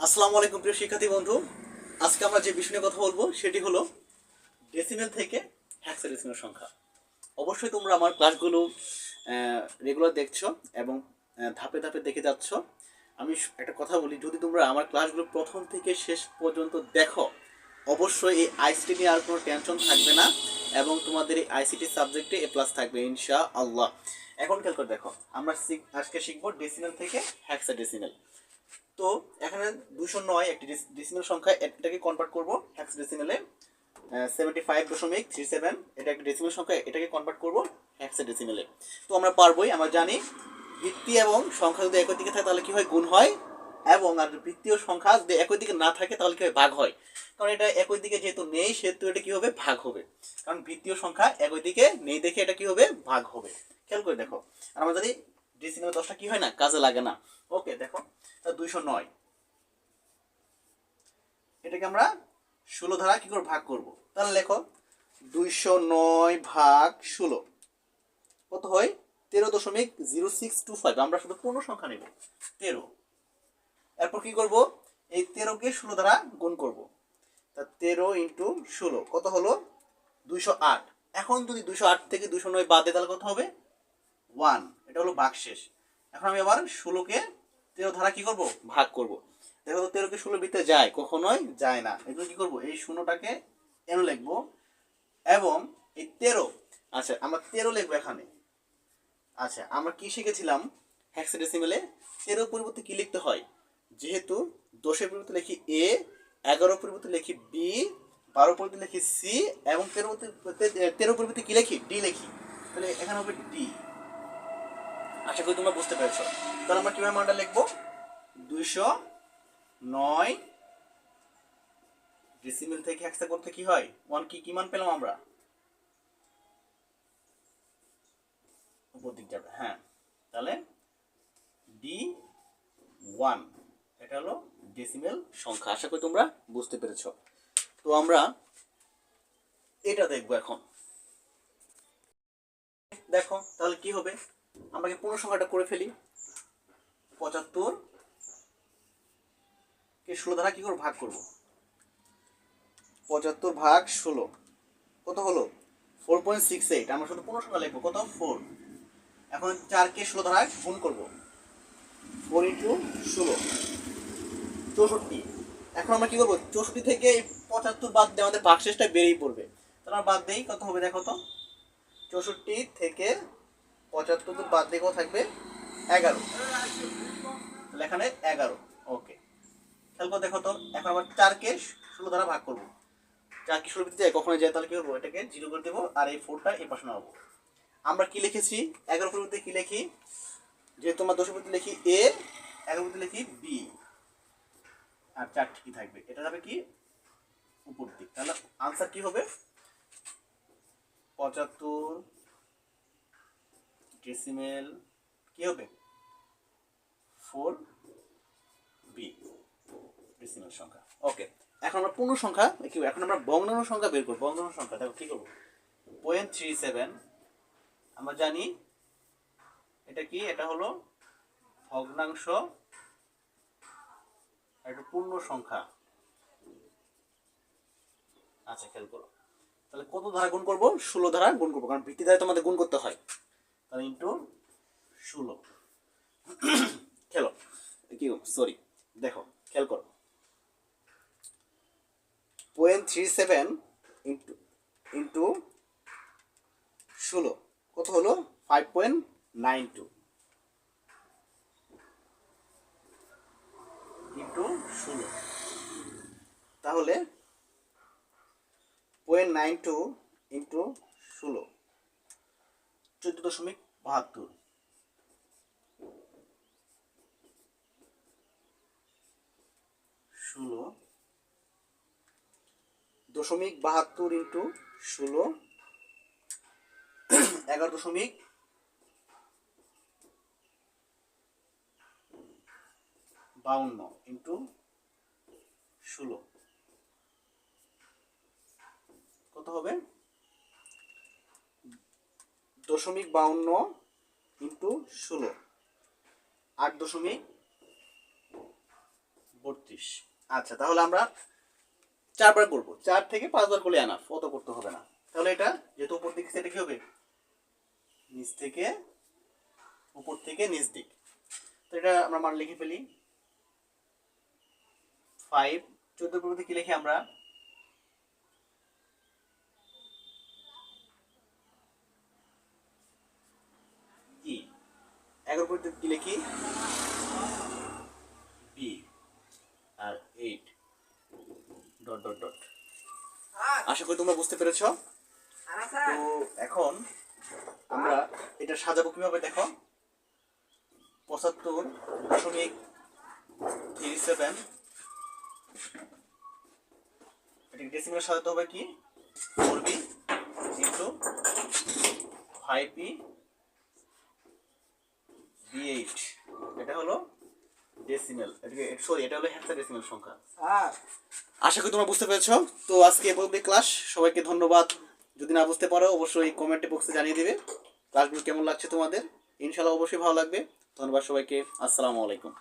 আসসালামু আলাইকুম প্রিয় শিক্ষার্থী বন্ধু। আজকে আমরা যে বিষয় নিয়ে কথা বলবো সেটি হলো ডেসিমেল থেকে হেক্সাডেসিমেল সংখ্যা। অবশ্যই তোমরা আমার ক্লাসগুলো রেগুলার দেখছো এবং ধাপে ধাপে দেখে যাচ্ছ। আমি একটা কথা বলি, যদি তোমরা আমার ক্লাসগুলো প্রথম থেকে শেষ পর্যন্ত দেখো, অবশ্যই এই আইসিটি নিয়ে আর কোনো টেনশন থাকবে না এবং তোমাদের এই আইসিটি সাবজেক্টে এ প্লাস থাকবে ইনশাআল্লাহ। এখন খেয়াল করে দেখো, আমরা আজকে শিখবো ডেসিমেল থেকে হেক্সাডেসিমেল। তো এখানে 209 একটি ডেসিমেল সংখ্যা, এটাকে কনভার্ট করব হেক্সাডেসিমেলে। 75.37 এটা একটা ডেসিমেল সংখ্যা, এটাকে কনভার্ট করব হেক্সাডেসিমেলে। তো আমরা পারবোই, আমরা জানি বৃত্তি এবং সংখ্যা যদি একই দিকে থাকে তাহলে কি হয়, গুণ হয়। এবং আর বৃত্তীয় সংখ্যা যদি একই দিকে না থাকে তাহলে কি হয়, ভাগ হয়। কারণ এটা একই দিকে যেহেতু নেই সেহেতু এটা কি হবে, ভাগ হবে। কারণ বৃত্তীয় সংখ্যা একই দিকে নেই দেখে এটা কি হবে, ভাগ হবে। খেয়াল করে দেখো, আর আমরা জানি ডেসিমেল 10টা কি হয় না, কাজে লাগে না। ওকে, দেখো 209 এটাকে আমরা 16 দ্বারা কি করে ভাগ করব। তাহলে লেখো 209 ভাগ 16 কত হয়, 13.0625। আমরা শুধু পূর্ণ সংখ্যা নেব 13। এরপর কি করব, এই 13কে 16 দ্বারা গুণ করব। তা 13 ইন্টু 16 কত হলো, 208। এখন যদি 208 থেকে 209 বাদ দেয় তাহলে কত হবে, 1। এটা হলো ভাগশেষ। এখন আমি আবার 16কে 13 দ্বারা কি করব, ভাগ করব। দেখো তো 13কে 16 ভিতরে যায়, কখনোই যায় না। এগুলো কি করব, এই শূন্যটাকে এন লিখবো এবং এই 13, আচ্ছা আমরা 13 লিখবো এখানে। আচ্ছা আমরা কি শিখেছিলাম হেক্সাডেসিমেলে, 13 পরিবর্তে কি লিখতে হয়, যেহেতু 10-এর পরিবর্তে লিখি এ, 11 পরিবর্তে লিখি বি, 12 পরিবর্তে লিখি সি এবং 13 পরিবর্তে কি লিখি, ডি লিখি। তাহলে এখানে হবে ডি। আশা করি তোমরা বুঝতে পেরেছো। তাহলে আমরা কিভাবে মানটা লিখবো, 209 ডেসিমেল থেকে হেক্সা করতে কি হয়, 1 কি মান পেলাম আমরা, উপর দিক যাবে। হ্যাঁ, তাহলে ডি 1, এটা হলো ডেসিমেল সংখ্যা। আশা করি তোমরা বুঝতে পেরেছো। তো আমরা এটা দেখবো এখন। দেখো তাহলে কি হবে, আমরা কি পূর্ণ সংখ্যাটা করে ফেলি। 75 কে 16 দ্বারা কি করে ভাগ করব, 75 ভাগ 16 কত হলো, 4.68। আমরা শুধু পূর্ণ সংখ্যা লিখবো, কত, 4। এখন 4কে 16 দ্বারা গুণ করব, 4 ইন্টু 16 64। এখন আমরা কি করবো, 64 থেকে 75 বাদ দিয়ে আমাদের ভাগশেষটা বেরিয়ে পড়বে। তাহলে আমরা বাদ দেই, কত হবে দেখো তো, 64 থেকে 75 বাদ দিয়ে কত থাকবে, 11। তাহলে এখানে 11। ওকে, খেয়াল করে দেখো তো। এখন আবার 4কে 16 দ্বারা ভাগ করবো। 4কে 16 ভিতরে যায়, কখনো যায়, তাহলে কি করবো, এটাকে 0 করে দেবো আর এই 4টা এই পাশে নামাবো। আমরা কি লিখেছি, 11 পরিবর্তে কি লিখি, যেহেতু আমরা 10 পরিবর্তে লিখি এ, 11 পরিবর্তে লিখি বি, আর 4 ঠিকই থাকবে, এটা যাবে কি উপর দিক। তাহলে আনসার কি হবে, 75 ডেসিমেল কি হবে, 4 বি ডেসিমেল সংখ্যা। ওকে, এখন আমরা পূর্ণ সংখ্যা কি, এখন আমরা ভগ্নাংশ সংখ্যা বের করব। ভগ্নাংশ সংখ্যা দেখো কি করব, 0.37 আমরা জানি এটা কি, এটা হলো ভগ্নাংশ, একটা পূর্ণ সংখ্যা। আচ্ছা খেয়াল করো, তাহলে কত দ্বারা গুণ করব, 16 দ্বারা গুণ করবো, কারণ ভিত্তি দ্বারা তোমাদের গুণ করতে হয়। তাহলে ইন্টু 16। খেলো কি, সরি দেখো খেয়াল করো, 0.37 ইন্টু ইন্টু 16 কত হলো, 5.92 ইন্টু 16। তাহলে 0.92 ইন্টু 16 14.72। 16.72 ইন্টু 16 11.52 ইন্টু 16 কত হবে, 0.52 ইন্টু 16 8.52 32। আচ্ছা, তাহলে আমরা 4 বার করব, 4 থেকে 5 বার করলে এনাফ, অত করতে হবে না। তাহলে এটা যেহেতু উপর দিক সেটা কি হবে, নিচ থেকে উপর থেকে নিচ দিক, তো এটা আমরা মান লিখে ফেলি 5। 14 পরিবর্তে কি লিখি আমরা, ই। 11 পরিবর্তে কি লিখি, বি। আর 8 ডট ডট ডট। আশা করি তোমরা বুঝতে পেরেছো। তো এখন আমরা এটা সাজাবো কিভাবে দেখো, 75.37 এটাকে ডেসিমেলে সাজাতে হবে কি 4b ইনটু 5p b8, এটা হলো ডেসিমেল, এটা হলো হেক্সাডেসিমেল সংখ্যা। আশা করি তোমরা বুঝতে পেরেছো। তো আজকে এই পর্যন্ত ক্লাস, সবাইকে ধন্যবাদ। যদি না বুঝতে পারো অবশ্যই কমেন্ট বক্সে জানিয়ে দিবে ক্লাসগুলো কেমন লাগছে তোমাদের। ইনশাআল্লাহ অবশ্যই ভালো লাগবে। ধন্যবাদ সবাইকে, আসসালামু আলাইকুম।